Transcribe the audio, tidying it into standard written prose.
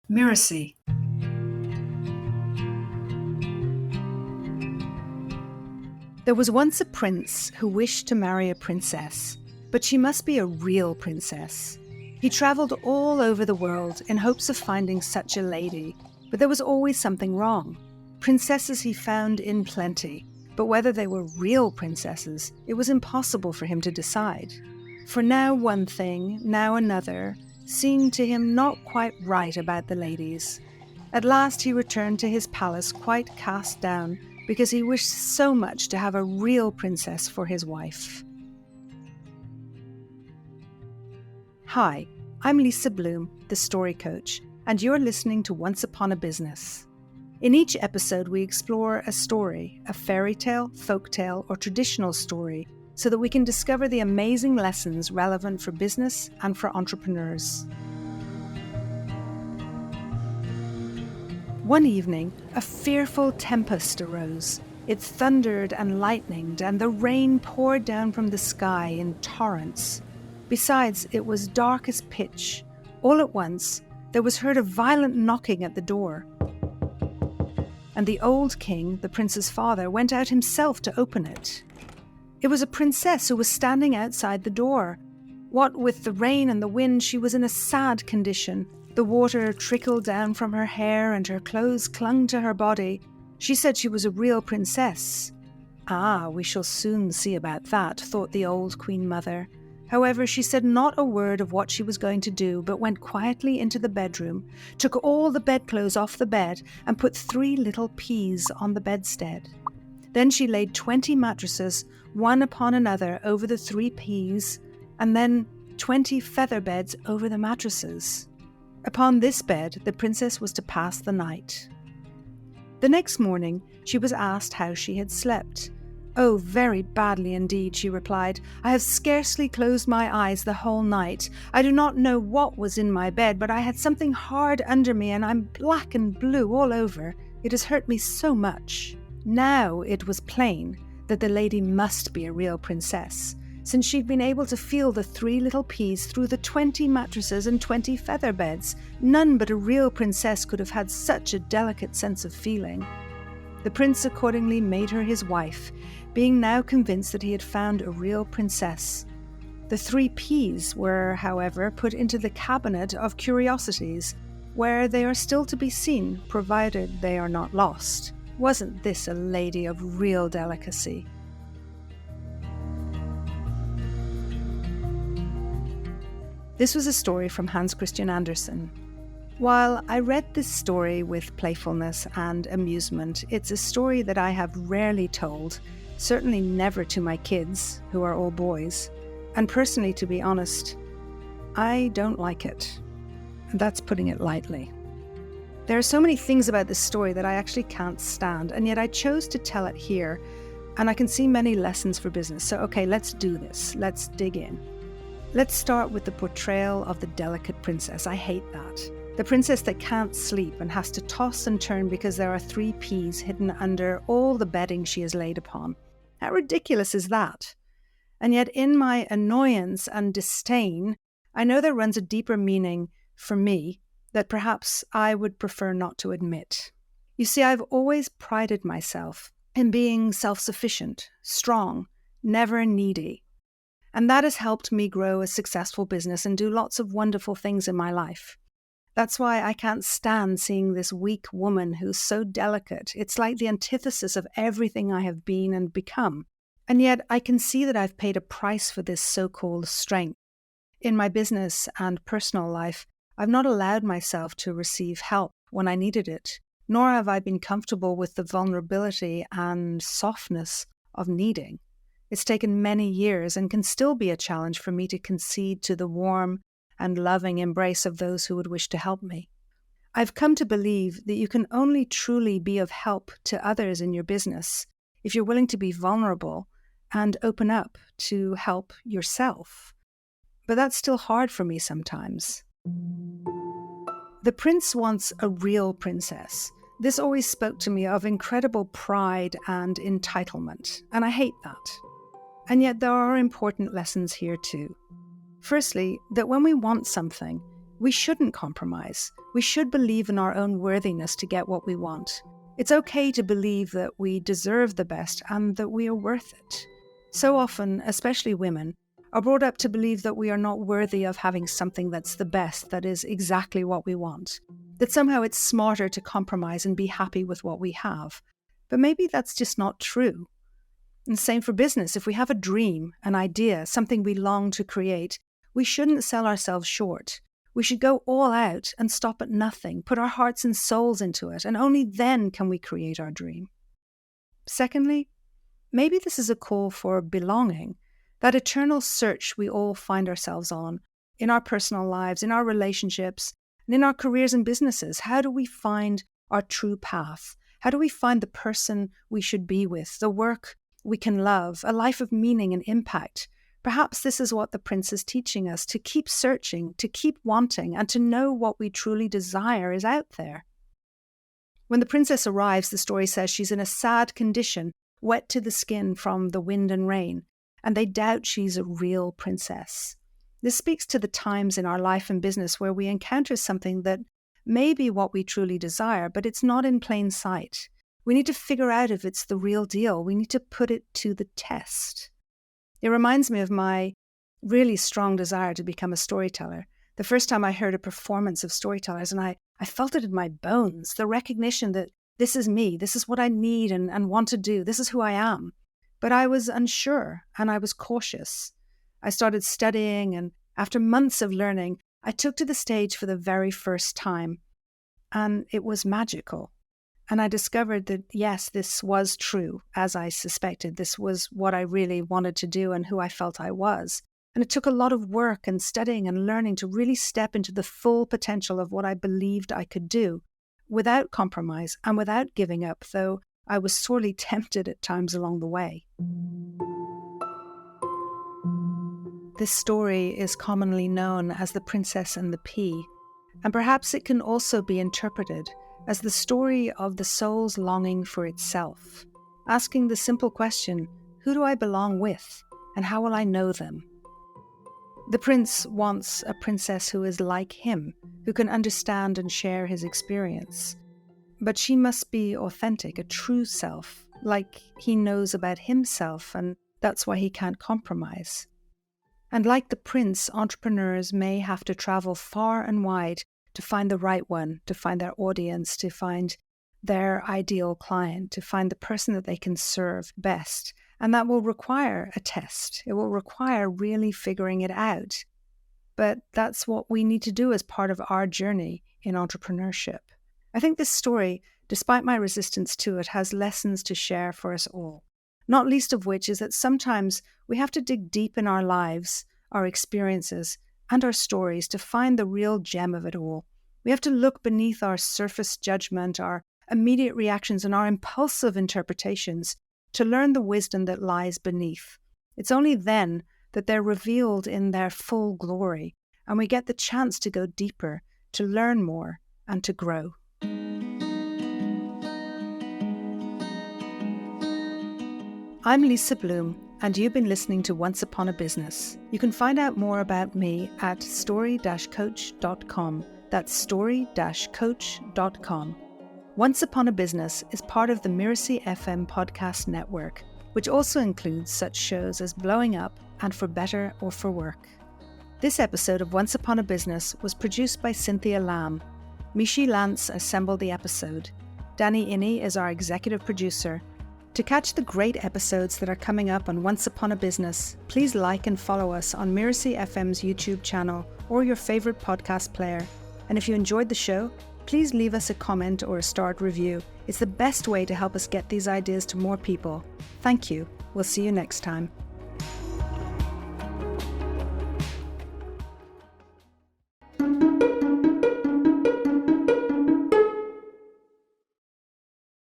Mirasee. There was once a prince who wished to marry a princess, but she must be a real princess. He travelled all over the world in hopes of finding such a lady, but there was always something wrong. Princesses he found in plenty, but whether they were real princesses, it was impossible for him to decide. For now one thing, now another, seemed to him not quite right about the ladies. At last he returned to his palace quite cast down, because he wished so much to have a real princess for his wife. Hi, I'm Lisa Bloom, the story coach, and you're listening to Once Upon a Business. In each episode, we explore a story, a fairy tale, folktale, or traditional story, so that we can discover the amazing lessons relevant for business and for entrepreneurs. One evening, a fearful tempest arose. It thundered and lightened, and the rain poured down from the sky in torrents. Besides, it was dark as pitch. All at once, there was heard a violent knocking at the door. And the old king, the prince's father, went out himself to open it. It was a princess who was standing outside the door. What with the rain and the wind, she was in a sad condition. The water trickled down from her hair and her clothes clung to her body. She said she was a real princess. Ah, we shall soon see about that, thought the old Queen Mother. However, she said not a word of what she was going to do, but went quietly into the bedroom, took all the bedclothes off the bed, and put 3 little peas on the bedstead. Then she laid 20 mattresses, one upon another, over the 3 peas, and then 20 feather beds over the mattresses. Upon this bed, the princess was to pass the night. The next morning, she was asked how she had slept. "Oh, very badly indeed," she replied. "I have scarcely closed my eyes the whole night. I do not know what was in my bed, but I had something hard under me, and I'm black and blue all over. It has hurt me so much." Now it was plain that the lady must be a real princess, since she'd been able to feel the 3 little peas through the 20 mattresses and 20 feather beds. None but a real princess could have had such a delicate sense of feeling. The prince accordingly made her his wife, being now convinced that he had found a real princess. The 3 peas were, however, put into the cabinet of curiosities, where they are still to be seen, provided they are not lost. Wasn't this a lady of real delicacy? This was a story from Hans Christian Andersen. While I read this story with playfulness and amusement, it's a story that I have rarely told, certainly never to my kids, who are all boys. And personally, to be honest, I don't like it. That's putting it lightly. There are so many things about this story that I actually can't stand, and yet I chose to tell it here, and I can see many lessons for business. So okay, let's do this. Let's dig in. Let's start with the portrayal of the delicate princess. I hate that. The princess that can't sleep and has to toss and turn because there are 3 peas hidden under all the bedding she has laid upon. How ridiculous is that? And yet in my annoyance and disdain, I know there runs a deeper meaning for me that perhaps I would prefer not to admit. You see, I've always prided myself in being self-sufficient, strong, never needy. And that has helped me grow a successful business and do lots of wonderful things in my life. That's why I can't stand seeing this weak woman who's so delicate. It's like the antithesis of everything I have been and become. And yet I can see that I've paid a price for this so-called strength. In my business and personal life, I've not allowed myself to receive help when I needed it, nor have I been comfortable with the vulnerability and softness of needing. It's taken many years and can still be a challenge for me to concede to the warm and loving embrace of those who would wish to help me. I've come to believe that you can only truly be of help to others in your business if you're willing to be vulnerable and open up to help yourself. But that's still hard for me sometimes. The prince wants a real princess. This always spoke to me of incredible pride and entitlement, and I hate that. And yet there are important lessons here too. Firstly, that when we want something, We shouldn't compromise. We should believe in our own worthiness to get what we want. It's okay to believe that we deserve the best and that we are worth it. So often, especially women, are brought up to believe that we are not worthy of having something that's the best, that is exactly what we want. That somehow it's smarter to compromise and be happy with what we have. But maybe that's just not true. And same for business. If we have a dream, an idea, something we long to create, we shouldn't sell ourselves short. We should go all out and stop at nothing, put our hearts and souls into it, and only then can we create our dream. Secondly, maybe this is a call for belonging, that eternal search we all find ourselves on, in our personal lives, in our relationships, and in our careers and businesses. How do we find our true path? How do we find the person we should be with, the work we can love, a life of meaning and impact? Perhaps this is what the prince is teaching us, to keep searching, to keep wanting, and to know what we truly desire is out there. When the princess arrives, the story says she's in a sad condition, wet to the skin from the wind and rain, and they doubt she's a real princess. This speaks to the times in our life and business where we encounter something that may be what we truly desire, but it's not in plain sight. We need to figure out if it's the real deal. We need to put it to the test. It reminds me of my really strong desire to become a storyteller. The first time I heard a performance of storytellers, and I felt it in my bones, the recognition that this is me, this is what I need and want to do, this is who I am. But I was unsure and I was cautious. I started studying, and after months of learning, I took to the stage for the very first time. And it was magical. And I discovered that, yes, this was true, as I suspected. This was what I really wanted to do and who I felt I was. And it took a lot of work and studying and learning to really step into the full potential of what I believed I could do, without compromise and without giving up, though I was sorely tempted at times along the way. This story is commonly known as The Princess and the Pea, and perhaps it can also be interpreted as the story of the soul's longing for itself, asking the simple question, who do I belong with, and how will I know them? The prince wants a princess who is like him, who can understand and share his experience. But she must be authentic, a true self, like he knows about himself, and that's why he can't compromise. And like the prince, entrepreneurs may have to travel far and wide to find the right one, to find their audience, to find their ideal client, to find the person that they can serve best. And that will require a test. It will require really figuring it out. But that's what we need to do as part of our journey in entrepreneurship. I think this story, despite my resistance to it, has lessons to share for us all. Not least of which is that sometimes we have to dig deep in our lives, our experiences, and our stories to find the real gem of it all. We have to look beneath our surface judgment, our immediate reactions, and our impulsive interpretations to learn the wisdom that lies beneath. It's only then that they're revealed in their full glory, and we get the chance to go deeper, to learn more, and to grow. I'm Lisa Bloom, and you've been listening to Once Upon a Business. You can find out more about me at story-coach.com. That's story-coach.com. Once Upon a Business is part of the Mirasee FM podcast network, which also includes such shows as Blowing Up and For Better or For Work. This episode of Once Upon a Business was produced by Cynthia Lamb. Mishi Lance assembled the episode. Danny Inney is our executive producer. To catch the great episodes that are coming up on Once Upon a Business, please like and follow us on Mirasee FM's YouTube channel or your favorite podcast player. And if you enjoyed the show, please leave us a comment or a starred review. It's the best way to help us get these ideas to more people. Thank you. We'll see you next time.